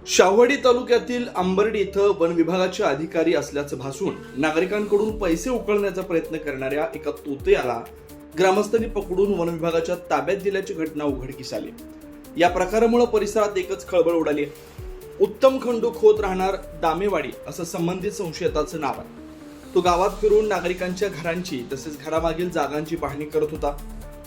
शाहवाडी तालुक्यातील अंबर्डी इथं वन विभागाचे अधिकारी असल्याचं भासून नागरिकांकडून पैसे उकळण्याचा प्रयत्न करणाऱ्या एका तोतयाला ग्रामस्थांनी पकडून वन विभागाच्या ताब्यात दिल्याची घटना उघडकीस आली। या प्रकारामुळे परिसरात एकच खळबळ उडाली। उत्तम खंडू खोत राहणार दामेवाडी असं संबंधित संशयिताचं नाव आहे। तो गावात फिरून नागरिकांच्या घरांची तसेच घरामागील जागांची पाहणी करत होता।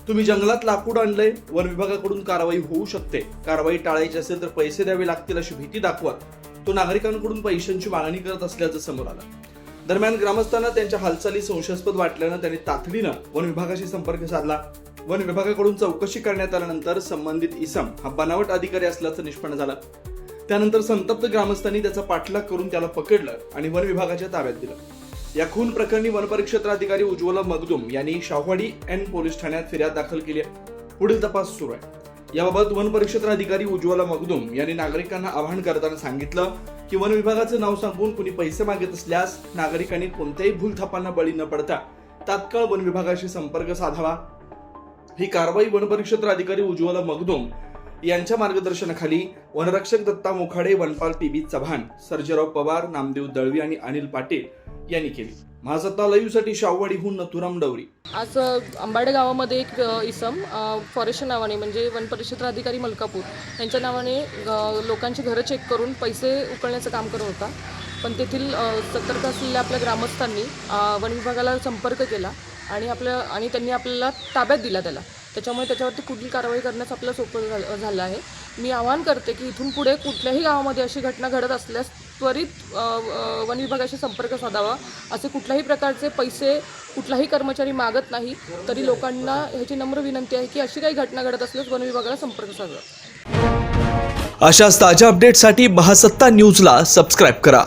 तुम्ही जंगलात लाकूड आणलंय, वन विभागाकडून कारवाई होऊ शकते, कारवाई टाळायची असेल तर पैसे द्यावे लागतील अशी भीती दाखवत तो नागरिकांकडून पैशांची मागणी करत असल्याचं समोर आलं। दरम्यान ग्रामस्थांना त्यांच्या हालचाली संशयास्पद वाटल्यानं त्यांनी तातडीनं वन विभागाशी संपर्क साधला। वन विभागाकडून चौकशी करण्यात आल्यानंतर संबंधित इसम हा बनावट अधिकारी असल्याचं निष्पन्न झालं। त्यानंतर संतप्त ग्रामस्थांनी त्याचा पाठलाग करून त्याला पकडलं आणि वन विभागाच्या ताब्यात दिलं। या खून प्रकरणी वनपरिक्षेत्र अधिकारी उज्ज्वला मगदुम यांनी शाहवाडी एन पोलीस ठाण्यात फिर्याद दाखल केली आहे। पुढील तपास सुरू आहे। याबाबत वनपरिक्षेत्र अधिकारी उज्ज्वला मगदुम यांनी नागरिकांना आवाहन करताना सांगितलं की वन विभागाचं नाव सांगून कुणी पैसे मागत असल्यास नागरिकांनी कोणत्याही भूलथापांना बळी न पडता तात्काळ वन विभागाशी संपर्क साधावा। ही कारवाई वनपरिक्षेत्र अधिकारी उज्ज्वला मगदुम यांच्या मार्गदर्शनाखाली वनरक्षक दत्ता मोखाडे, वनपाल पी.बी. चव्हाण, सर्जेराव पवार, नामदेव दळवी आणि अनिल पाटील यांनी केली। महासत्ता लाईव्ह साठी शाहवाडीहून नथुराम डवरी। आज अंबाडे गावामध्ये एक इसम फॉरेस्ट नावाने म्हणजे वनपरिक्षेत्र अधिकारी मलकापूर यांच्या नावाने लोकांची घरं चेक करून पैसे उकळण्याचं काम करत होता। पण तेथील सतर्क असलेल्या आपल्या ग्रामस्थांनी वन विभागाला संपर्क केला आणि त्यांनी आपल्याला ताब्यात दिला त्याच्यामुळे त्याच्यावरती पुढील कारवाई करण्यास आपल्याला सोपं झालं आहे। मी आवाहन करते की इथून पुढे कुठल्याही गावामध्ये अशी घटना घडत असल्यास त्वरित वन विभागाशी संपर्क साधावा। असे कुठल्याही प्रकारचे पैसे कुठलाही कर्मचारी मागत नाही, तरी लोकांना ह्याची नम्र विनंती आहे की अशी काही घटना घडत असल्यास वन विभागाला संपर्क साधावा। अशाच ताज्या अपडेटसाठी महासत्ता न्यूजला सबस्क्राईब करा।